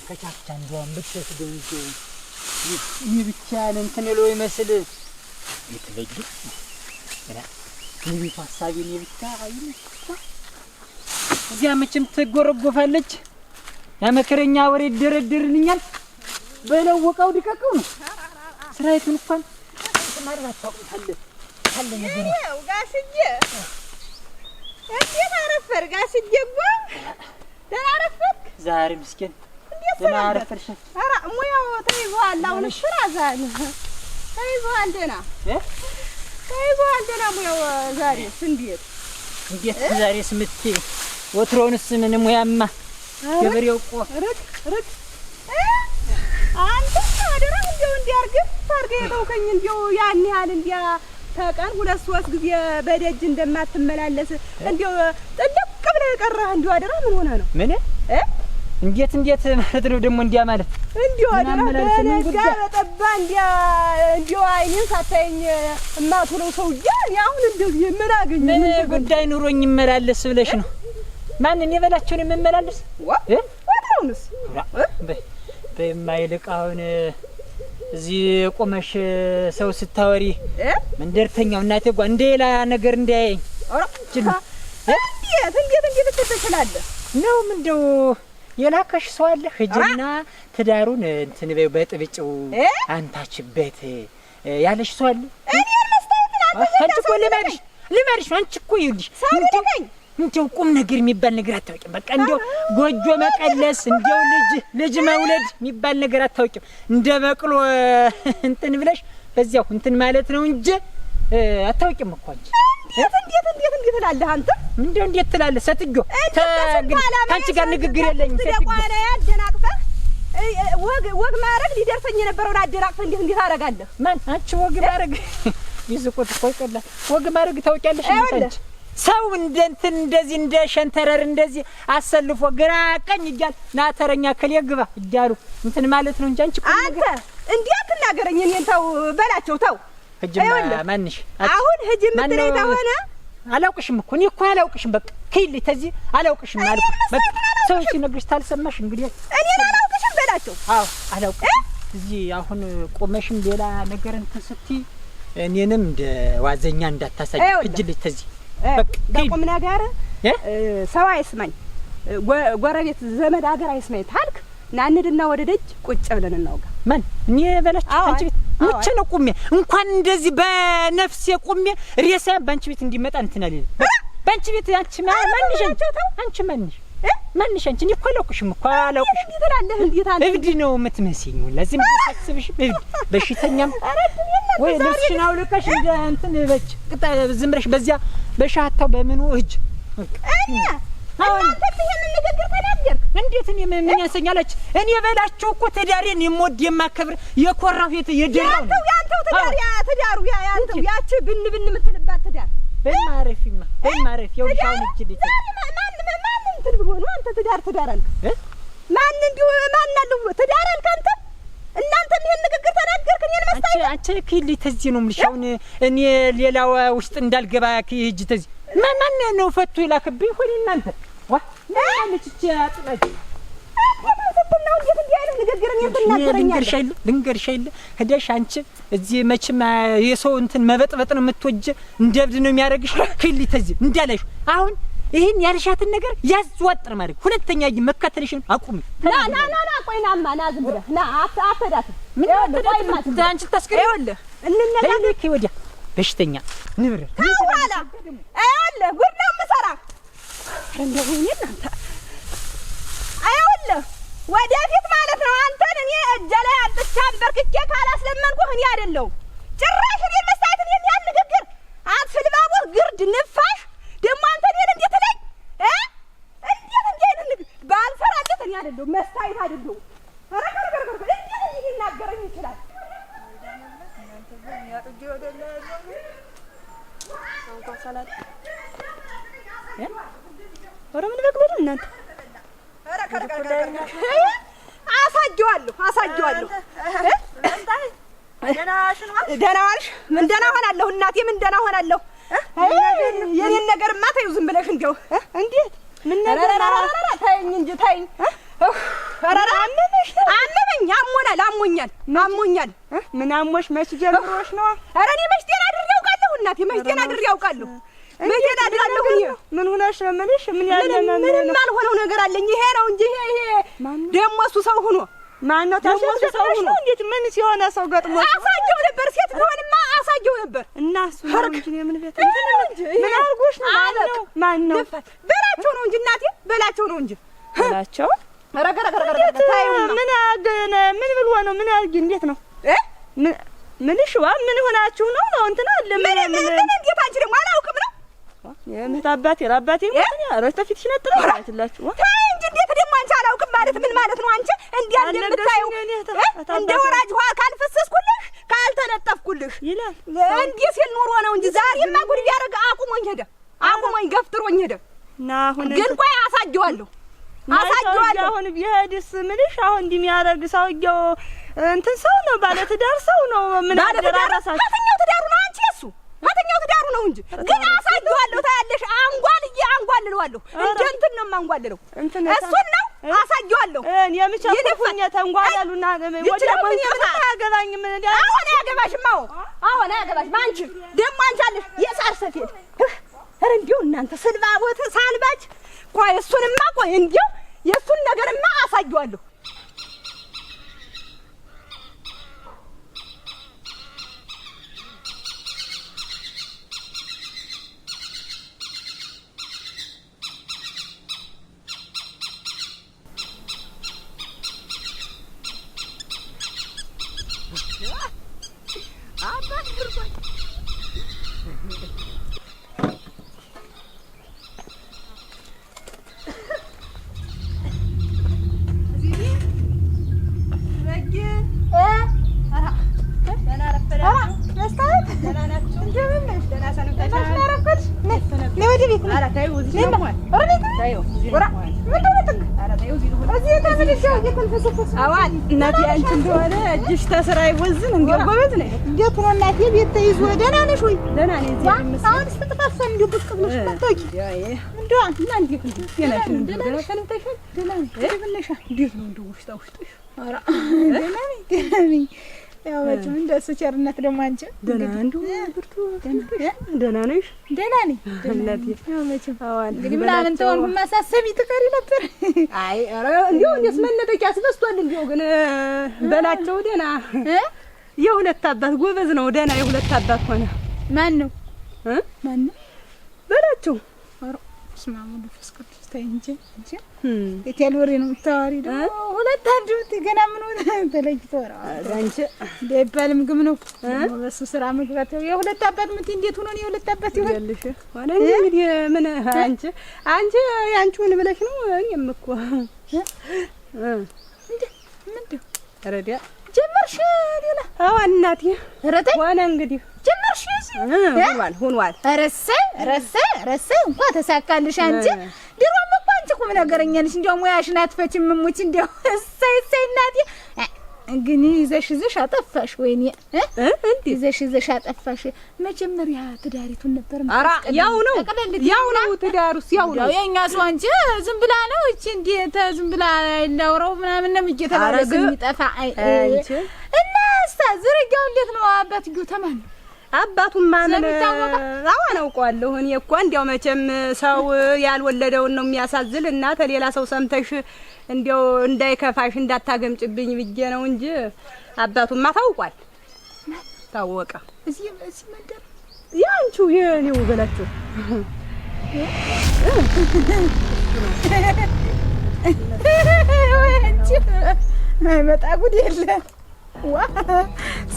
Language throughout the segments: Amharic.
ከቻቻ እንደውም ብትወስደው ይህ ብቻ እንትን ለው ይመስል ይተበጅ እና ንቢቱ ሐሳቤን ብቻ አይመስል እዚያ መቼም ትጎረጎፋለች ያመከረኛ ወሬ ይደረድርልኛል በለወቀው ድቀቀው ነው ስራይቱን እንኳን ማርባት ታውቃለህ አለ ነገር ነው ጋስዬ እንዴት አረፈር ጋስዬ ጓ ደህና አረፈርክ ዛሬ ምስኪን እንዴት ደህና አረፈርሽ ኧረ ሙያው ተይዟል አሁን ስራ ዛሬ ተይዟል ደህና ተይዟል ደህና ሙያው ዛሬስ እንዴት ዛሬስ ምት ወትሮንስ ምን ሙያማ ገበሬው ቆ ርቅ አንተ አደራ እንደው እንዲያርግፍ ታርገህ የተውከኝ እንደው ያን ያህል እንዲያ ተቀን 2-3 ጊዜ በደጅ እንደማትመላለስ እንደው ጥልቅ ብለህ ቀረህ እንደው አደራ ምን ሆነ ነው ምን እንዴት ማለት ነው ደግሞ እንዲያ ማለት እንደው አደራ ለነጋ በጠባ እንደው አይኔን ሳታየኝ እማትውለው ሰውዬ እኔ አሁን እንደዚህ ምን አገኘ ምን ጉዳይ ኑሮኝ ይመላለስ ብለሽ ነው ማንን የበላቸውን የምመላለስ ወጣውንስ በማይልቃውን እዚህ ቆመሽ ሰው ስታወሪ መንደርተኛው እናቴ ጓ እንደሌላ ነገር እንዳያየኝ እንዴት ትችላለህ ነው ምንድነው የላከሽ ሰው አለ ሂጂና ትዳሩን እንትን በይው በጥብጭው አንታችበት ያለሽ ሰው አለ እኔ መስታየትን አንቺ እኮ ልመርሽ አንቺ እኮ ይልሽ እንደው ቁም ነገር የሚባል ነገር አታውቂም በቃ እንደው ጎጆ መቀለስ እንደው ልጅ መውለድ የሚባል ነገር አታውቂም እንደ በቅሎ እንትን ብለሽ በዚያው እንትን ማለት ነው እንጂ አታውቂም እኮ አንቺ እንዴት ትላለህ አንተ እንደው እንዴት ትላለህ ሰትጆ ታንቺ ጋር ንግግር የለኝም ሰትጆ ቋና ያደናቅፈህ ወግ ማረግ ሊደርሰኝ የነበረውን አደናቅፈህ እንዴት አደርጋለህ ማን አንቺ ወግ ማረግ ይዝቆት እኮ ይቀላል ወግ ማረግ ታውቂያለሽ እንዴ ሰው እንትን እንደዚህ እንደ ሸንተረር እንደዚህ አሰልፎ ግራ ቀኝ እያል ናተረኛ ከለግባ እያሉ እንትን ማለት ነው እንጂ አንቺ አንተ እንዴት ትናገረኝ እኔን ተው በላቸው ተው ህጅማ ማንሽ አሁን ህጅም ትሬታ ሆነ አላውቅሽም እኮ እኔ እኮ አላውቅሽም በቃ ከይልኝ ተዚህ አላውቅሽም ማለት በቃ ሰው ሲነግርሽ ታልሰማሽ እንግዲህ እኔን አላውቅሽም በላቸው አዎ አላውቅሽም እዚህ አሁን ቆመሽም ሌላ ነገር እንትን ስትይ እኔንም እንደ ዋዘኛ እንዳታሳይ እጅልኝ ተዚህ በቁም ነገር ሰው አይስማኝ ጎረቤት ዘመድ ሀገር አይስማኝ ታልክ ናንድና ወደ ደጅ ቁጭ ብለን እናውጋ ማን እኔ በላች አንቺ ቤት ሙቼ ነው ቁሜ እንኳን እንደዚህ በነፍሴ ቁሜ ሬሳዬ ባንቺ ቤት እንዲመጣ እንትን አለኝ ባንቺ ቤት አንቺ ማንሽ አንቺ ማንሽ አንቺ እኔ እኮ አላውቅሽም እኮ አላውቅሽም እንዴት ትላለህ እንዴት አንተ እብድ ነው የምትመስይኝ ለዚህ ምትሰብሽ እብድ በሽተኛም ወይ ልብስሽን አውልቀሽ እንደ እንትን በች ዝም ብለሽ በዚያ በሻታው በምኑ እጅ እናንተ ይሄንን ንግግር ተናገርክ እንዴት እኔ ምን ያሰኛለች እኔ በላቸው እኮ ተዳሪን የምወድ የማከብር የኮራው የደራው ነው ያንተው ተዳሩ ያንተው ያቺ ብን የምትልባት ተዳር በማረፍ የውሻውን እጅ ልጅ ማን እንትን ብሎ ነው አንተ ተዳር አልክ ማን እንዲሁ ማን አለው ብሎ ተዳር አልክ አንተ እናንተም ይሄን ንግግር ተናገርክ እኔን መስታየት አንቺ ከይል ተዚህ ነው ምልሻውን እኔ ሌላው ውስጥ እንዳልገባ ከይጅ ተዚህ ማን ነው ፈቱ ይላክብኝ ሆነ እናንተ ዋ ማንች አጥላጅ ነው እንዴት እንዲያለ ንግግር እኔን ተናገረኛል ልንገርሻይል ሄደሽ አንቺ እዚህ መቼም የሰው እንትን መበጥበጥ ነው የምትወጀ እንደብድ ነው የሚያደርግሽ ከይል ተዚህ እንዳለሽ አሁን ይሄን ያልሻትን ነገር ያዝዋጥር ማለት ሁለተኛ መከተልሽን አቁሚ ና ቆይናማ ና ዝም ብለህ ና አፈዳት ምን አፈዳት አንቺ ታስከሪውልህ እንነጋገር ወዲያ በሽተኛ ንብር አዋላ አያለ ጉድ ነው የምሰራ እንደው እናንተ አያለ ወደፊት ማለት ነው አንተን እኔ እጄ ላይ አጥቻን በርክቼ ካላስለመንኩህ እኔ አይደለሁ ጭራሽ እኔ መስታየት እኔ ያን ንግግር አትፍልባቦ ግርድ ንፋሽ ደሞ አንተ እኔን እንዴት ላይ እንዴት ባልፈራለት እኔ አይደለሁ መስታየት አይደለሁ ረከረከረ እንዴት ይናገረኝ ይችላል እናንተ ግን ያጥጆ ወደለ እንኳን ሰላም ኧረ ምን በቅበል እናንተ ረከረከረ አሳጀዋለሁ ደህና ዋልሽ ምን ደህና ሆናለሁ እናቴ ምን ደህና ሆናለሁ የኔን ነገርማ ተይው ዝም ብለሽ እንደው እንዴት ምን ነገር ተይኝ እንጂ ተይኝ ኧረ አመመኝ አሞኛል ምን አሞሽ መች ጀምሮሽ ነው ኧረ እኔ መች ጤና አድሬ ያውቃለሁ እናቴ መች ጤና አድሬ ያውቃለሁ መች ጤና አድራለሁ እኔ ምን ሆነሽ ነው የምልሽ ምን ያለ ምንም አልሆነው ነገር አለኝ ይሄ ነው እንጂ ይሄ ደግሞ እሱ ሰው ሆኖ ማን ነው ታሽሽ ነው እንዴት ምን ሲሆነ ሰው ገጥሞ አሳጀው ነበር ሴት ቢሆንማ አሳጀው ነበር እና እሱ ነው እንጂ ምን ቤት ምን አልጎሽ ነው ማን ነው በላቸው ነው እንጂ እናቴ በላቸው ነው እንጂ በላቸው ምን ብሎ ነው ምን አድርጊ እንዴት ነው ምን ሽዋ ምን ሆናችሁ ነው እንትና አለ ምን እንዴት አንቺ ደግሞ አላውቅም ነው የምታባቴ ራባቴ ምን ያረተ ፊት ይነጥራል አይትላችሁ እንጂ እንዴት ደግሞ አንቺ አላውቅም ማለት ምን ማለት ነው አንቺ እንዲያለ የምታየው እንደ ወራጅ ውሃ ካልፈሰስኩልሽ ካልተነጠፍኩልሽ ይላል እንዴ ሲል ኑሮ ነው እንጂ ዛሬማ ጉድ ቢያደርግ አቁሞኝ ገፍትሮኝ ሄደ እና አሁን ግን ቆይ አሳጀዋለሁ አሁን ቢሄድስ ምንሽ አሁን እንደሚያደርግ ሰውየው እንትን ሰው ነው ባለ ትዳር ሰው ነው ምን አደረራሳችሁ ማተኛው ትዳሩ ነው አንቺ እሱ ማተኛው ትዳሩ ነው እንጂ ግን አሳጀዋለሁ ታያለሽ አንጓልለዋለሁ እንደ እንትን ነው ማንጓልለው እሱን ነው አሳጀዋለሁ የምቻኩኝ ተንጓላሉና ወደ ምን ያገባኝ ምን አሁን አያገባሽም አንቺ ደግሞ አንቺ አለሽ የሳር ሰፌድ ኧረ እንዲያው እናንተ ስልባቦት ሳልባጅ ቆይ እሱንማ ቆይ እንዲያው የእሱን ነገርማ አሳየዋለሁ እናቴ አንቺ እንደሆነ እጅሽ ተስራ ይወዝን እንዴው ጎበዝ ነሽ እንዴት ነው እናቴ ቤት ተይዞ ደህና ነሽ ወይ ደህና ነኝ አሁን ስትጠፋ እንዴው ብቅ ብለሽ መጣቂ እንደው እና እንዴት ነው የነሽ እንደው ደህና ሰንተሻል ደህና ነሽ እንዴት ነው እንደው ውሽጣውሽጥሽ ኧረ ደህና ነኝ ያው መቼም እንደሱ ቸርነት ደግሞ አንቺ ደህና እንደው ብርቱ ደህና ነሽ ደህና ነኝ እናቴ ያው መቼም እንግዲህ ምናምን ተወንኩ ማሳሰቢ ትቀሪ ነበር አይ ኧረ እንደው እንደስ መነጠቂያ አስበስቷል እንደው ግን በላቸው ደህና የሁለት አባት ጎበዝ ነው ደህና የሁለት አባት ሆነ ማን ነው በላቸው ኧረ ስማሙ ደስ ቅዱስ ታይ እንጂ የቴልወሪ ነው የምታወሪ ደግሞ ሁለት አንዱ ገና ምን ሆነ ተለይቶ አንቺ ደባልም ግም ነው በሱ ስራ መግባት የሁለት አባት ምት እንዴት ሆኖ ነው የሁለት አባት ይሆንልሽ ሆነ እንግዲህ ምን አንቺ ያንቺውን ብለሽ ነው እኔም እኮ ምንድን ረዲያ ጀመርሽ ሌላ አዎ እናቴ ረተይ ሆነ እንግዲህ ጀመርሽ ሆኗል ረሰ እንኳን ተሳካልሽ አንቺ ድሮም እኮ አንቺ ቁም ነገረኛ ነሽ እንደው ሙያሽን አትፈችም እሙች እንደው እሰይ እናቴ ግን ይዘሽ አጠፋሽ ወይኔ እንዴ ይዘሽ አጠፋሽ መጀመሪያ ትዳሪቱን ነበር ማለት ያው ነው ትዳሩስ ያው ነው የኛ ሰው አንቺ ዝም ብላ ነው እቺ እንዴት ዝም ብላ ላውራው ምናምን ነው እየተባረገ የሚጠፋ አንቺ እና ዝርጋው እንዴት ነው አባትዩ ተማን አባቱማ ምን አውቀዋለሁ እኔ እኮ እንዲያው መቼም ሰው ያልወለደውን ነው የሚያሳዝል እና ተሌላ ሰው ሰምተሽ እንዲያው እንዳይከፋሽ እንዳታገምጭብኝ ብዬ ነው እንጂ አባቱማ ታውቋል ታወቀ እዚህ መንደር ያንቺ የኔው በላቸው መጣ ጉድ የለ ዋ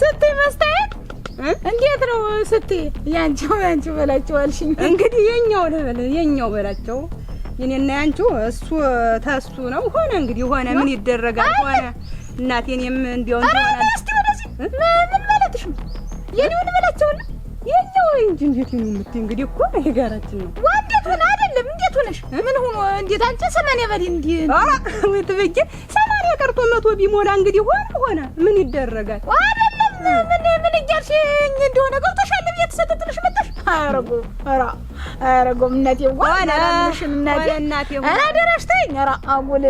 ስትይ መስታየት እንዴት ነው ስትይ ያንቺው በላቸው አልሽኝ እንግዲህ የኛው በላቸው የኔና ያንቺው እሱ ተሱ ነው ሆነ እንግዲህ ሆነ ምን ይደረጋል ሆነ እናቴንም እንዲያው እንደሆነ እስቲ ወደዚህ ምን ማለትሽ ነው የኔውን በላቸው የኛው እንጂ እንዴት ነው የምትይ እንግዲህ እኮ የጋራችን ነው ወንዴት ሆነ አይደለም እንዴት ሆነሽ ምን ሆኖ እንዴት አንቺ 80 በል እንዴ ወይ ትበጂ 80 ቀርቶ 100 ቢሞላ እንግዲህ ሆነ ምን ይደረጋል አይደለም ምን እያልሽኝ እንደሆነ ገብቶሻል ቤት ሰጥተሽ መጣሽ አረጎ እናቴ ዋና እናቴ አራ ደረሽተኝ አራ አጉል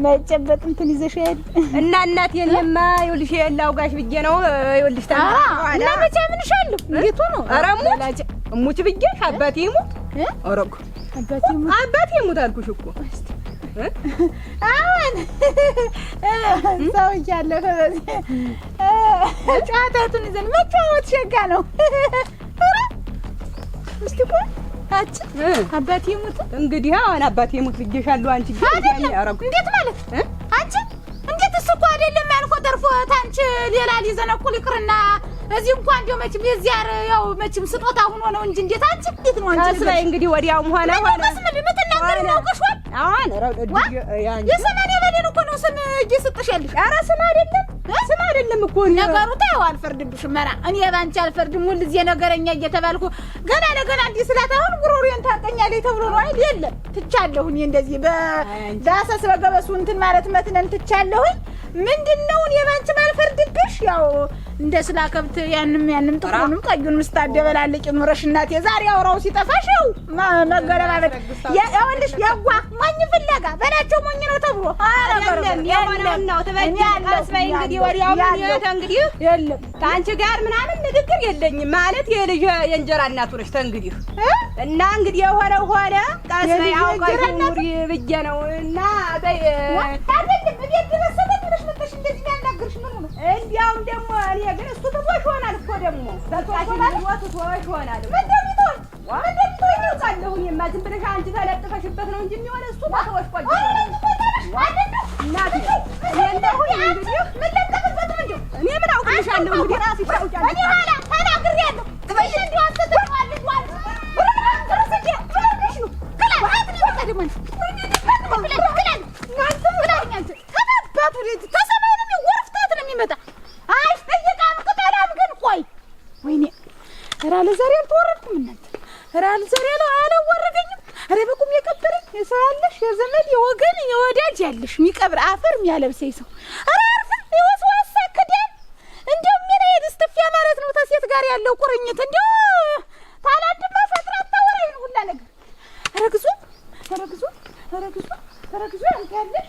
ማይጨበጥ እንትን ይዘሽ አይደል እና እናቴን ይኸውልሽ የላውጋሽ ብዬ ነው ይኸውልሽ ታዲያ እና መቼ ምንሻለሁ እንዴት ነው አራሙት እሙት ብዬሽ አባቴ ይሙት አረኩ አባቴ ይሙት አልኩሽ እኮ አሁን ሰው እያለፈ በዚህ ጨዋታቱን ይዘን መጫወት ሸጋ ነው እስቲ ቆይ አባቴ ይሙት እንግዲህ አሁን አባቴ ይሙት ብዬሻለሁ አንቺ ግን ያረኩ እንዴት ማለት አንቺ እንዴት እሱ እኮ አይደለም ያልኮ ተርፎ ታንቺ ሌላ ሊዘነቁል ይቅርና እዚህ እንኳን እንደው መቼም የዚያር ያው መቼም ስጦታ ሆኖ ነው እንጂ እንዴት አንቺ እንዴት ነው አንቺ ታስባይ እንግዲህ ወዲያውም ሆነ ምትናገር ነው ከሽዋል አሁን የሰማኔ በሌን እኮ ነው ስም እየሰጠሻለሽ ኧረ ስም አይደለም እኮ ነገሩ ታው አልፈርድብሽም መራ እኔ ባንቺ አልፈርድም ሁሉ ዚህ ነገረኛ እየተባልኩ ገና ለገና እንዲህ ስላት አሁን ጉሮሮዬን ታጠኛለች ተብሎ ነው አይደል የለም ትቻለሁ እኔ እንደዚህ በዳሰስ በገበሱ እንትን ማለት መትነን ትቻለሁኝ ምንድነው እኔ ባንቺ ማልፈርድብሽ ያው እንደ ስላከብት ያንም ጥቁሩንም ቀዩንም ስታደበላለቂ ኑረሽ እናቴ ዛሬ አውራው ሲጠፋሽ ነው መገረባበት ያውልሽ ያጓ ማኝ ፍለጋ በላቸው ማኝ ነው ተብሎ አይደለም የሆነውን ነው ተበጅ አስባይ እንግዲህ ወዲያው ምን እንግዲህ የለም ታንቺ ጋር ምናምን ንግግር የለኝም ማለት የልጅ የእንጀራ እናቱ ነሽ ተንግዲህ እና እንግዲህ የሆነው ሆነ አስባይ አውቃሽ ኑሪ ብዬ ነው እና በይ አይደለም ቤት ተሰበተ ነሽ መጥተሽ እንደዚህ ያናግርሽ ምን ነው እንዲያውም ደግሞ እኔ ግን እሱ ትቶሽ ሆናል እኮ ደግሞ ትቶሽ ሆናል እንደሚቶኝ ያውቃለሁ እኔማ ዝም ብለሽ አንቺ ተለጥፈሽበት ነው እንጂ የሚሆነ እሱ ትቶሽ ቆይ እናቴ ምን ለጠፍበት ነው እንጂ እኔ ምን አውቅልሻለሁ እንግዲህ ራስሽ ታውቂያለሽ እኔ ኋላ ተናግሬያለሁ ትበይ እንዲሁ አስተተዋለሽ ማለት ለዛሬ አልተወረድኩም እናንተ ዛሬ አላወረደኝም ኧረ በቁም የቀበረኝ የሰው ያለሽ የዘመድ የወገን የወዳጅ ያለሽ የሚቀብር አፈር የሚያለብሰኝ ሰው ኧረ አርፈን የወስዋሳ ከዳን እንደው ምን ይድስተፊያ ማለት ነው ተሴት ጋር ያለው ቁርኝት እንደው ታላንድማ ፈጥራት ታወራኝ ሁላ ነገር ረግዙ አንተ ያለሽ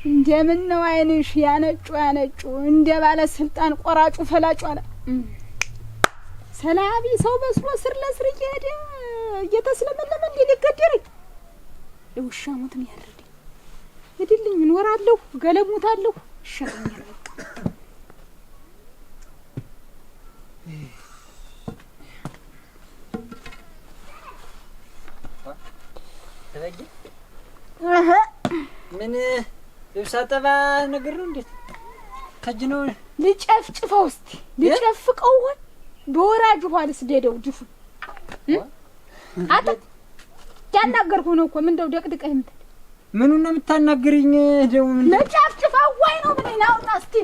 እንደምን ነው አይንሽ ያነጩ እንደ ባለስልጣን ቆራጩ ፈላጩ አለ ሰላቢ ሰው መስሎ ስር ለስር እየሄደ እየተስለመለመ እንዴ ሊገደረኝ ለውሻ ሞት ነው ያረደኝ እድልኝ እኖራለሁ ገለሙታለሁ ይሻለኛል በቃ ምን ልብስ አጠባ ነገር ነው እንዴት ከጅነው ልጨፍጭፈው እስቲ ልጨፍቀው ሆን በወራጅ ውሃ ልስደደው ድፉ አታ ያናገርኩ ነው እኮ ምን ደው ደቅድቀህ እንትን ምኑን ነው የምታናግሪኝ ደው ምን ልጨፍጭፈው ወይ ነው ምን ናውጣ እስቲ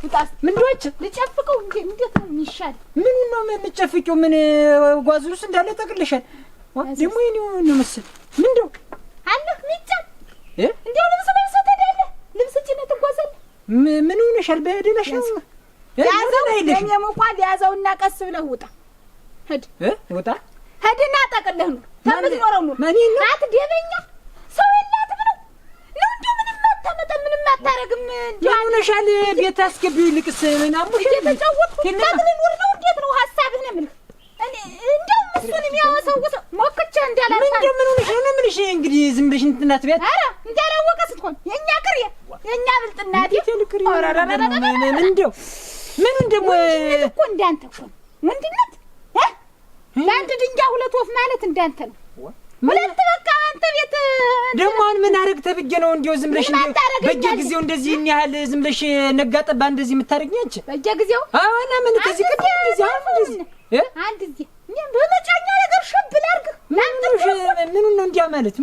ውጣስ ምን ዶች ልጨፍቀው እንዴት ነው የሚሻል ምኑን ነው የምትጨፍቂው ምን ጓዙስ እንዳለ ጠቅልሻል ደሞ የኔው ነው መሰል ምን ደው አለህ ሚጫን እንዴው ልብስ ተደለ ልብስ ጭነት ተጓዘል ምን ሆነሻል በደለሽ ነው ያዘው የሞቋል ያዘውና ቀስ ብለህ ውጣ ሄድና ጠቅልህ ነው ተምትኖረው ነው አትደበኛ ሰው የላትም ነው እንደው ምንም አታመጣ ምንም አታረግም እንደው ሆነሻል ቤት አስገቢው ይልቅስ ምን አሙሽ ተጫወትኩ ታትልኖር ነው እንዴት ነው ሐሳብህ ነው ምን እኔ እንደው እሱን የሚያወሰው ሞክቼ እንዳላልፋ ምን ሆነሽ ነው ምንሽ እንግዲህ ዝም ብለሽ እንትናት ቤት አረ እንዳላወቀ ስትሆን የኛ ቅርየ የኛ ብልጥናት እንደው ምን ደግሞ እኮ እንዳንተ እኮ ምንድነት ለአንድ ድንጋይ ሁለት ወፍ ማለት እንዳንተ ነው ሁለት በቃ አንተ ቤት ደግሞ አሁን ምን አረግ ተብዬ ነው እንደው ዝም ብለሽ በየጊዜው እንደዚህ ያህል ዝም ብለሽ ነጋጠባ እንደዚህ የምታረግኝ አንቺ በየጊዜው አሁን ምን ከዚህ ቀደም እንደዚህ አንድ እዚህ በመጫኛ ነገር ሸብል አርግ ምን ነው እንዲያ ማለት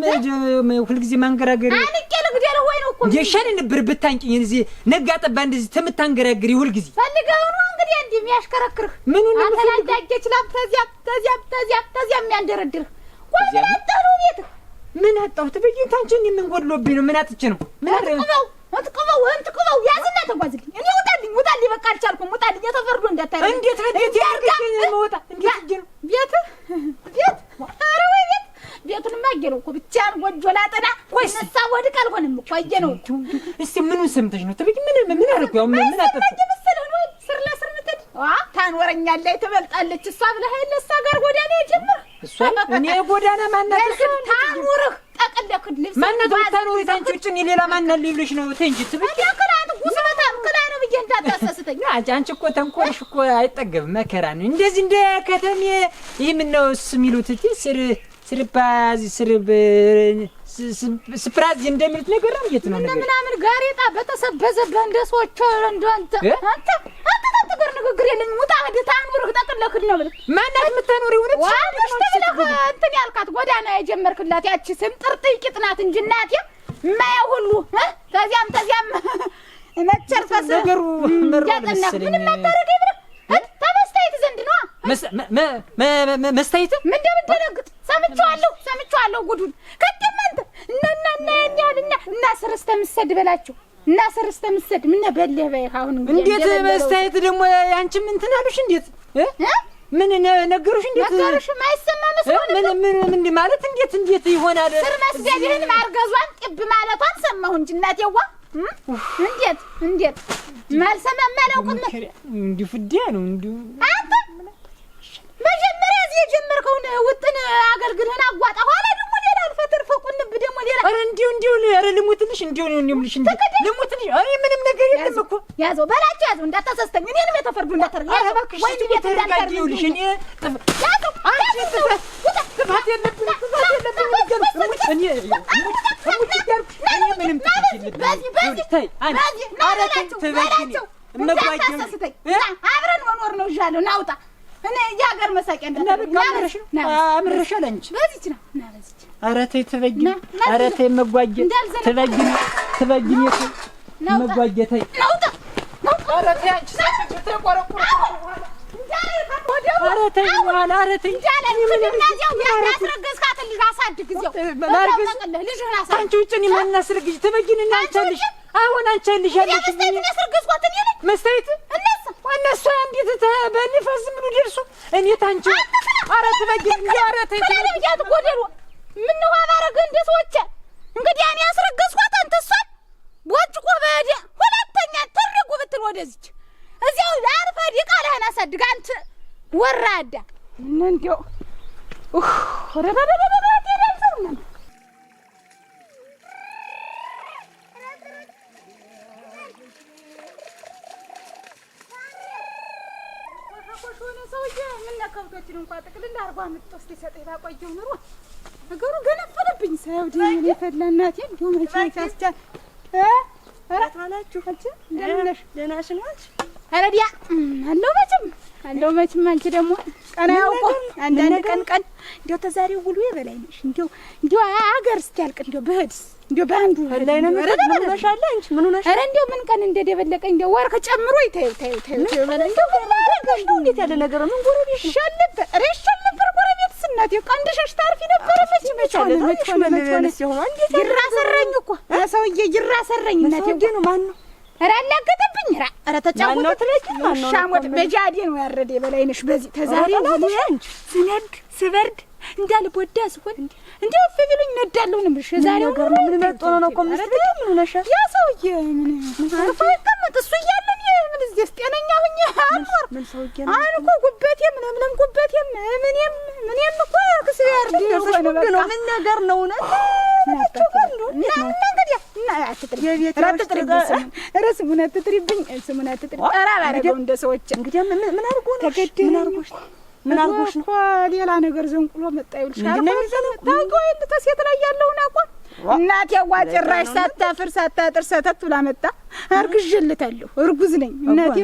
ሁሉ ጊዜ ማንገራገር አንቄ ልግደል ወይ ነው እኮ የሻለ ነበር ብታንቂኝ እዚህ ነጋጠባ እንደዚህ ተምታንገራገር ሁሉ ጊዜ ፈልገው ነው እንግዲህ እንዲህ የሚያሽከረክርህ ምን ነው አንተ ላንዳጀች ላም ተዚያ የሚያንደረድርህ እዚያ አጣሩ ቤት ምን አጣሁት? በየት አንቺን ምን ጎድሎብኝ ነው? ምን አጥቼ ነው? ምን አትቀበው ያዝና ተጓዝልኝ። እኔ ውጣልኝ በቃ አልቻልኩም። ውጣልኝ የተፈርዶ እንዳታረግ። እንዴት በዴት ያርገሽ መውጣ እንዴት ይገኝ ቤት ኧረ ወይ ቤቱንማ አየነው እኮ ብቻን ጎጆ ላጠና ነሳ ወድቅ አልሆንም እኮ አየነው። እስቲ ምኑን ሰምተሽ ነው? ተበቂ ምን አደረኩ? ያው ምን አጠፋ? መሰለህ ነው ስር ለስር ምትድ ታኖረኛለች ትበልጣለች እሷ ብለህ እሷ ጋር ጎዳና የጀመር እሷ እኔ ጎዳና ማናት ታኑርህ ጠቅለክድ ልብስ ማናት ታኑሪ ታንቺ ውጭ እኔ ሌላ ማናት ልብልሽ ነው? ተንጂ ትበቂ ያከራቱ ጉስበታም ክላ ነው ብዬ እንዳታሰስተኝ። አንቺ እኮ ተንኮልሽ እኮ አይጠገብም መከራ ነው። እንደዚህ እንደ ከተሜ ይሄ ምን ነው የሚሉት እቲ ስርባዚ ስፕራዚ እንደሚሉት ነገር ነው። የት ነው ነገር ምናምን ጋሬጣ በተሰበዘበ እንደ ሰዎች አንተ ተገር ንግግር የለኝ። ውጣ ወደ ታኑርህ ጠቅለክድ ነው ብለህ ማናት የምታኖሪው? እውነት ዋናሽ ተብለህ እንትን ያልካት ጎዳና የጀመርክላት ያቺ ስም ጥርጥይ ቂጥናት እንጂ እናቴ የማያው ሁሉ ተዚያም መቸርፈስ ነገሩ መረር መሰለኝ። ምንም አታረገኝ ብለህ ተመስታይት ዘንድ ነው መስታይት ምን እንደምትደነግጥ ሰምቼዋለሁ ጉዱን ከደመንተ እና ያልኛ እና ስርስተ ምሰድ በላቸው እና ስርስተ ምሰድ ምን በለህ በይ። አሁን እንዴት መስታይት ደግሞ ያንቺም እንትን አሉሽ? እንዴት ምን ነገሩሽ? እንዴት ነገሩሽ ማይሰማ መስሎኝ ምን ማለት እንዴት ይሆናል? ስር መስደድህን ማርገዟን ጥብ ማለቷን ሰማሁ እንጂ እናቴዋ እንዴት ማልሰማ ማላውቅም እንዲሁ ፍዲያ ነው እንዲሁ አንተ መጀመሪያ እዚህ የጀመርከውን ውጥን አገልግልህን አጓጣ ኋላ ደግሞ ሌላ አልፈትርፈቁን ደግሞ ሌላ ኧረ እንዲሁ ኧረ ልሙትልሽ እንዲሁ ልምልሽ ልሙትልሽ። ኧረ ምንም ነገር የለም እኮ ያዘው በላቸው ያዘው እንዳታሰስተኝ እኔንም የተፈርዱ እንዳታረግ ያዘው እባክሽ ወይ ተረጋጊውልሽ እኔ ያዘው አንቺ ጥፋት የለብኝ እኔ ምንም ጥፋት የለብኝ። አብረን መኖር ነው ይሻለው። ናውጣ እኔ የሀገር መሳቂያ አምረሻል አንቺ በዚች ነው እና በዚች ኧረ ተይ ትበጊ ኧረ ተይ መጓጀ ትበጊ መጓጀ ተይ ናውጣ ኧረ ተይ አንቺ ተቆረቁ ኧረ ተይ በኋላ ኧረ ተይ ያስረገዝካት ልጅ አሳድግ እዚያው ልጅህን አሳድግ። አንቺ ውጭ እኔ ማን አስረግዥ ትበጊን እና አንቺ አለሽ አሁን አንቺ አለሽ ያለሽ መስታየት እነሱ እንዴት በንፋስ ዝም ብሎ ደርሱ እኔ ታንቺ ኧረ ትበጊን ኧረ ተይ ያት ጎደሉ ምን ነው አባረገ እንደ ሰዎች እንግዲህ እኔ አስረገዝኳት አንተ እሷን ቦጭቆ በደ ሁለተኛ ትርጉ ብትል ወደዚች እዚያው ላርፈድ ይቃላና አሳድግ አንተ ወራዳ እንዴው ረረረረረ ተደልሰውና ኮሾነ ሰውዬ ምን ነካውቶችን እንኳን ጥቅልል አርባ አምጥቶ ሲሰጠኝ ባቆየው ኑሮ ነገሩ ገነፈለብኝ። ሳይው ደም የፈላ እናቴ እንደው መቼ ያስቻል አላችሁ አንቺ እንደምነሽ ደናሽ ነሽ? አረዲያ አለው መቼም አንቺ ደግሞ ቀና ያውቆ አንዳንድ ቀን እንደው ተዛሬው ውሉ የበላይ ነሽ። እንደው አገር እስኪያልቅ እንደው በህድስ እንደው ባንዱ ላይ ነው ምን ሆነሻል አንቺ? ምን ሆነሽ? አረ እንደው ምን ቀን እንደደበለቀኝ እንደው ወር ከጨምሮ ይታዩ በላይ እንደው እንዴት ያለ ነገር ነው? ምን ጎረቤት ሸልብ ረሽል ነበር ጎረቤት ስናት የቀንደሽ ታርፊ ነበር መች ሆነ ይራሰረኝ እኮ ሰውዬ ይራሰረኝ እናቴ ነው ማን ነው? ኧረ አላገጠብኝ ኧረ ተጫወተ ሻሞት በጃዴ ነው ያረደ በላይነሽ በዚህ ተዛሬ ነው ስነድ ስበርድ እንዳልቦዳ ሲሆን እንደው ፍብሉኝ ነዳለው ነው ብሽ ዛሬው ነገር ነው ምን መጥቶ ነው እኮ ምን ሆነሻል? ያ ሰውዬ ምን አርፋ ይቀመጥ እሱ እያለን ምን እዚህ ጤነኛ ሆኜ አልኖር ምን ሰውዬ አንኮ ጉበቴ ምንም ጉበቴ ምንም እኮ ክስ ያርድ ነው ምን ነገር ነው ነው ስሙን አትጥሪብኝ ስሙን አትጥሪ ኧረ ባረገው እንደ ሰዎች እንግዲህ ምን አድርጎ ነው ምን አርጎሽ ነው? ሌላ ነገር ዘንቁሎ መጣ ይልሻል። ታውቂው እንደ ተሴት ላይ ያለውን አቋም እናቴ ጭራሽ ሳታፍር ሳታጥር ሰተት ብላ መጣ። አርግዤልታለሁ እርጉዝ ነኝ እናቴ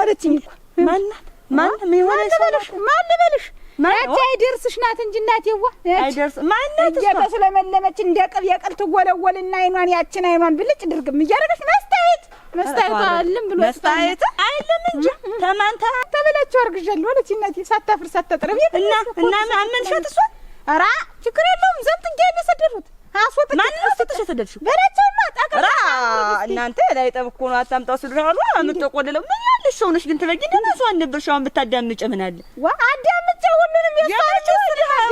አለችኝ እኮ ማን ምን ሆነ ሰለሽ ማን ልበልሽ ያቺ አይደርስሽ ናት እንጂ እናቴዋ አይደርስ ማንነት ስለመለመች እንደ ቅብ የቅል ትወለወልና አይኗን ያችን አይኗን ብልጭ ድርግም እያደረገች መስታየት አልም ብሎ መስታየት አይልም እንጂ ተማንታ ተበላችሁ አርግዣለሁ አለች እናቴ ሳታፍር ሳታጥረብ እና ማመንሻት እሷ ኧረ ችግር የለውም ዘንጥጌ የሰደዱት አስወጥ ማን አስወጥሽ የሰደድሽው በላቸውና አጣቀራ እናንተ ላይ ጠብቆ ነው አታምጣው ስለሆነ አምጥቆልለው ምን ያለሽ ሰው ነሽ ግን ትበጊ እንደሱ አንብርሽ አሁን ብታዳምጭ ምን አለ አዳምጬ ሁሉንም ያሳቸው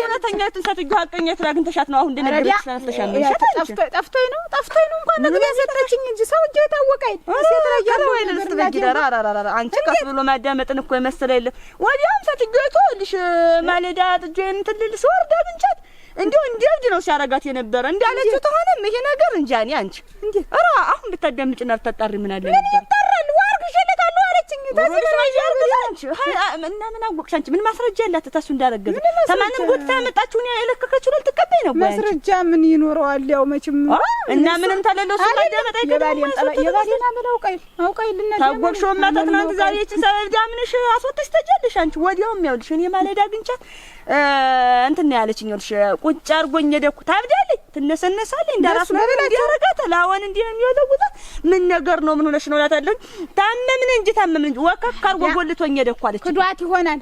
እውነተኛቱን ሰትዩ ሀቀኛቱን አግኝተሻት ነው አሁን እንደነገርሽ ስለተሻለ ጠፍቶኝ ነው እንኳን ነገር ያሰጠችኝ እንጂ ሰውዬው የታወቀ አይደል ሴት ላይ ያለው አይደል ስትበጊ ዳራ አንቺ ቀስ ብሎ ማዳመጥን እኮ የመሰለ የለ ወዲያም ሰትዩቱ ልሽ ማለዳ ጥጄን ትልልስ ወርዳ ግንቻት እንዴው እንዴት ነው ሲያረጋት የነበረ እንዳለችው ተሆነም ይሄ ነገር እንጃኒ አንቺ እንዴ አራ አሁን ብታዳምጭና ብታጣሪ ምን አለ ነበር ይጣራል ወርቅ ሸለታለሁ አለችኝ አንቺ እና ምን አወቅሽ አንቺ ምን ማስረጃ ያላት ታሱ እንዳረገዘ ተማንም ጎታ ያመጣችው ነው የለከከችው ልትቀበይ ነው ማስረጃ ምን ይኖረዋል ያው መቼም እና ምንም ተለለው ስለማዳመጥ የባሌና አውቀይ ልነዳ ታወቅሽው ማታት ነው ዛሬ እቺ ሰበብ ዳምንሽ አስወጥሽ ተጀልሽ አንቺ ወዲያውም ያውልሽ እኔ ማለዳ ግንቻት እንትን ያለችኝ ይልሽ ቁጭ አርጎኝ ደኩ ታብዳለች ትነሰነሳለች እንዳራስ ነው እንዲያረጋት ላወን እንዲ ነው የሚወለውጣት ምን ነገር ነው ምን ሆነሽ ነው እላታለሁ ታመምን እንጂ ወከክ አርጎ ጎልቶኝ ደኩ አለች ክዷት ይሆናል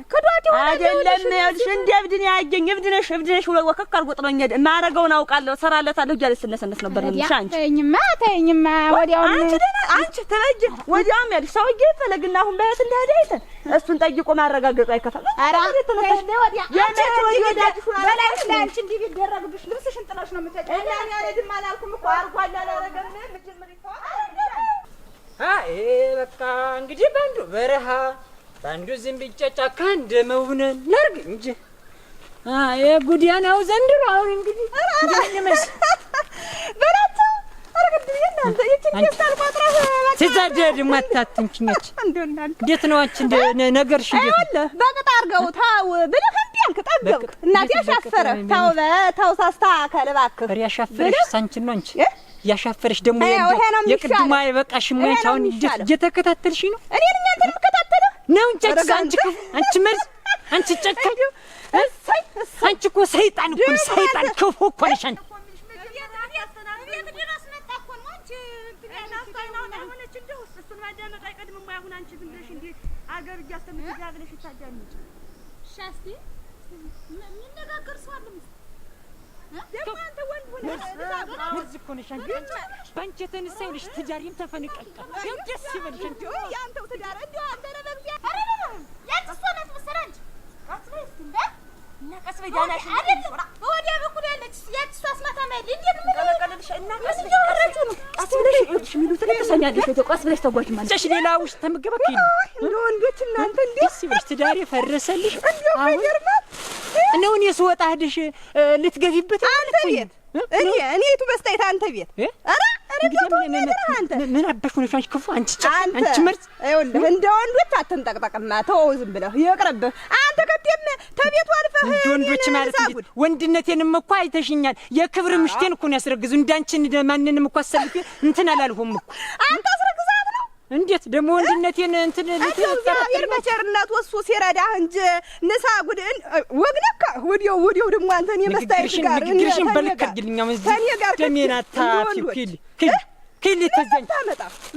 አይደለም ይልሽ እንዲያብድን ያገኝ እብድነሽ ወከክ አርጎ ጥሎኝ ማረገውን አውቃለሁ ሰራለታለሁ እያለች ትነሰነስ ነበር ልሽ አንቺ ተይኝማ ወዲያው አንቺ ተበጅ ወዲያውም ያልሽ ሰውዬ ፈለግና አሁን በያት እንዳሄደ አይተን እሱን ጠይቆ ማረጋገጡ አይከፋም ኧረ ወዲያ በላይሽ ላይ አንቺ እንዲህ ቢደረግብሽ ልብስሽን ጥለሽ ነው የምትሄጂው እና እኔ አልሄድም አላልኩም እኮ አርጓል አላረገም ልጅምር በቃ እንግዲህ ባንዱ በረሃ ባንዱ ዝም ብቻ ጫካ እንደመውነን ላርግ እንጂ የጉዲያናው ዘንድሮ አሁን እንግዲህ እንደምንመስ በላቸው አርግድኝ እናንተ ይችላል ማጥራት ሲዛደድ ማታትንችኛች እንዴት ነው አንቺ እንደ ነገርሽ እንዴት ነው በቅጥ አርገው ታው ብለህ እንዴ አንተ ጠገብክ እናት ያሻፈረ ታው ሳስታ ከለባከ ያሻፈረሽ ሳንቺ ነው አንቺ ያሻፈረሽ ደግሞ የቅድማ የበቃሽ ሙያች አሁን እየተከታተልሽ ነው እኔ ነኝ አንተን መከታተለው ነው እንጂ አንቺ መርዝ አንቺ ጨካኝ አንቺ እኮ ሰይጣን እኮ ሰይጣን ክፉ እኮ ነሽ አንቺ አገር ያስተምጥያ ብለሽ ታዳምጪ ሻስቲ ምን ነገር ሰዋልም ደግሞ አንተ ወንድ ሆነ ምርዝ እኮ ነሽ አንቺ ባንቺ የተነሳ ይልሽ ትዳሪም ተፈነቀቀ ደስ ይበልሽ እንጂ ያንተው ትዳር እንዴ አንተ ለበዚያ አረረ ያንተ ሶለት መሰረንጅ አትበስ እንዴ ነቀስ በዳናሽ ወዲያ በኩል ያለች ያቺ ሷስማታ ማለት እንዴ ምን ቀለቀለልሽ እና ቀስ ብለሽ እሺ ሚሉት ተሰኛለሽ ቀስ ብለሽ ተጓዥ ማለት እሺ ሌላ ውስጥ ተመገበክ ይል እንዴ ወንዶች እናንተ እንዴ ደስ ይበልሽ ትዳሪ ፈረሰልሽ አሁን ነው እኔ ስወጣ ሄደሽ ልትገቢበት አንተ ቤት እኔ የቱ በስታይት አንተ ቤት አረ አንተ ምን አባሽ ሆነሽ አንቺ ክፉ አንቺ ጫን አንቺ መርዝ አይወልህ እንደ ወንዶች አትንጠቅጠቅማ ተው ዝም ብለህ ይቅርብህ አንተ ከቴም ተቤቱ አልፈህ እንደ ወንዶች ማለት ወንድነቴንም እኮ አይተሽኛል የክብር ምሽቴን እኮ ነው ያስረግዙ እንዳንቺን ማንንም እኮ አሰልፌ እንትን አላልሁም እኮ አንተ አስረግዛት ነው እንዴት ደግሞ ወንድነቴን እንትን እግዚአብሔር በቸርነቱ እሱ ሲረዳህ እንጂ ንሳ ጉድን ወግነካ ወዲያው ደግሞ አንተን የመስታየት ጋር ንግግርሽን በልክ አድርግልኛ ደሜናታ ኪል ተዘኝ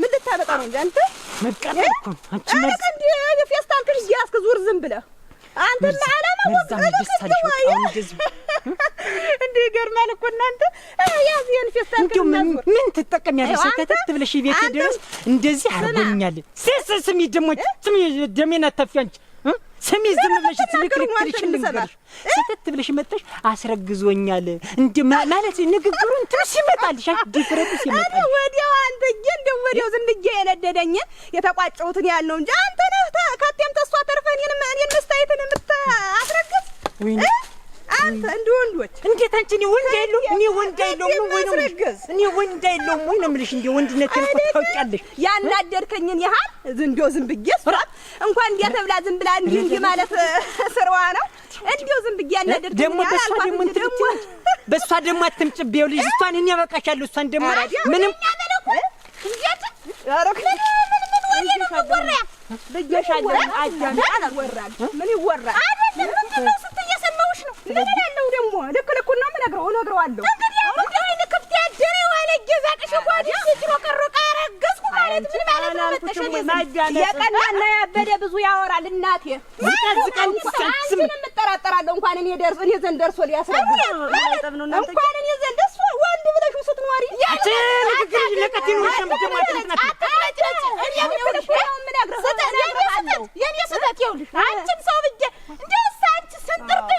ምን ልታመጣ ነው እንዴ አንተ መቀበል እኮ አንቺ መርዝ እንዴ የፌስታል ክሽ ያስከ ዙር ዝም ብለህ አንተ ማዓላማ እንዴ ገርማል እኮ እናንተ ያዚን ፌስታል ክሽ ምን ትጠቀሚያለሽ ከተት ብለሽ ቤት ድረስ እንደዚህ አርጎኛል ስሚ ደሞ ስሚ ደሜናታ ፊያንቺ ስሚ ዝም ብለሽ ትልክልክልሽ ልንገርሽ ስትት ብለሽ መጣሽ አስረግዞኛል እንዴ ማለት ንግግሩን ትንሽ ይመጣልሽ ዲፍረንስ ይመጣል ወዲያው አንተ እንደው ወዲያው ዝንድዬ የነደደኝ የተቋጨውትን ያልነው እንጂ አንተ ነህ ከቴም ተሷ ተርፈን እኔን መስታየትን አስረግዝ አንተ እንደ ወንዶች እንዴት አንቺ እኔ ወንድ አይደለሁም ወይ ነው እኔ ወንድ አይደለሁም ወይ ነው የምልሽ እንዴ ወንድነቴን እኮ ታውቂያለሽ ያናደርከኝን ያህል እንደው ዝም ብዬ እንኳን እንዲያተብላ ዝም ብላ እንዲህ ማለት ስራዋ ነው እንደው ዝም ብዬ ያናደርከኝ ደግሞ በሷ ደግሞ አትምጭብየው ልጅ እሷን እኔ ያበቃሻለሁ እሷን ደግሞ ምንም እንዴት አረክኝ በየሻለሁ አጃን አላወራል ምን ይወራል አይደለም ምንድነው ስትየሰማውሽ ነው ምን ያለው ደግሞ ልክ ነው እነግረዋለሁ እንግዲህ አሁን ከብት ያደረ ዋለ ገዛቅሽ ጓዲስ ይጥሮ ቀሮ ቀረገስኩ ማለት ምን ማለት ነው? መተሸኝ የቀናና ያበደ ብዙ ያወራል። እናቴ ዝቀዝቀን አንቺን እጠራጠራለሁ። እንኳን እኔ ዘንድ ደርሶ ሊያስረዳ እንኳን እኔ ዘንድ እሱ ወንድ ብለሽ ስትኖሪ ያቺ ንግግር ለቀቲኑ የኔ ስህተት ይኸውልሽ፣ አንቺን ሰው ብዬሽ እንደው አንቺ ስንጥርጥ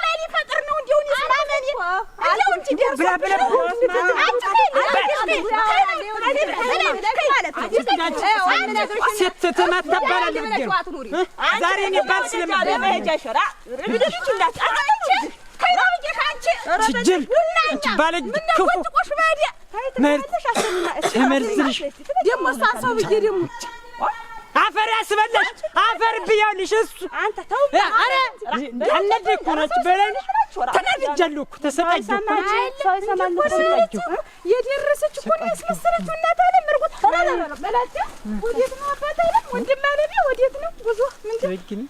ላይ ሊፈጥር ነው እንደው ይስማመን እንደው እንጂ ደርሶ ዛሬ እኔ ባል ስለማደመጃሸራ ስጅል ባለጅ ክፉ ተመርዝልሽ ደግሞ እሷን ሰው ብዬሽ ደግሞ አፈር ያስበላሽ አፈር ብያለሽ። እሱ አንተ ተው አረ አለደ እኮ ነች በለኝ ተናድጃለሁ እኮ ተሰቃየሁ እኮ የደረሰች እኮ ነው ያስመሰለችው። እናት አለ ምርቁት በላቸው። ወዴት ነው አባት አለ ወንድም አለ ወዴት ነው ጉዞ ምንድን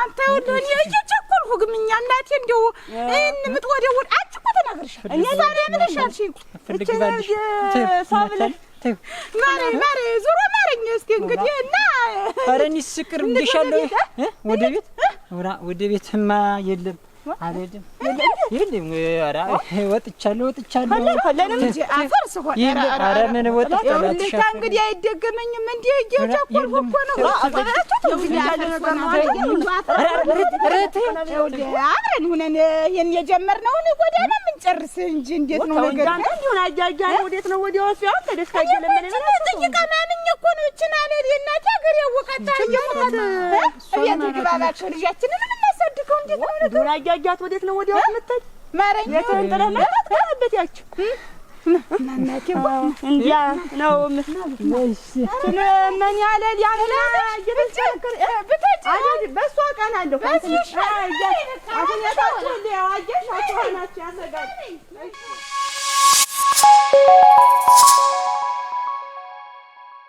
አንተ ወልደህ እኔ እየቸኮልኩ ግምኛ እናቴ እንደው እንምጥ ወደው አንቺ እኮ ተናገርሻል። እኔ ዛሬ ምን ሻልሽኝ ፈልግባለሽ ሳብለ ማሬ ዙሮ ማረኝ እስኪ እንግዲህ እና አረኒ ስቅር ብሻለሁ ወደ ቤትማ የለም አልሄድም የለም። ኧረ ወጥቻለሁ ለምን እንጂ አፈር ስሆን ኧረ ምን ወጥቻለሁ እንግዲህ አይደገመኝም። እንዴ እየቸኮልኩ እኮ ነው። አብረን ሆነን ይሄን የጀመርነውን ጎዳና የምንጨርስ እንጂ እንዴት ነው ነገር ይሁን አጃጃ ወዴት ነው ወዲያው ሲያው ተደስካጀ ለምን ነው ጥቂቃ ማንኝ እኮ ነው እቺናለ እናቴ ሀገር ያወቀታ እየሞተ እቤት ግባባቸው ልጃችንን እናሳድገው እንዴት ነው ነገር ዱራ አጃጃት ወዴት ነው ወዲያው የምትል ማረኝ የተንጠለለ ማለት ያቺ እናቴ እንዲያ ነው ምን ያለ ያለ ይብቸክር ብታጭ አይደል በሷ ቀን አለው አሁን ያታችሁ ያዋጀሽ አትሆናችሁ ያሰጋል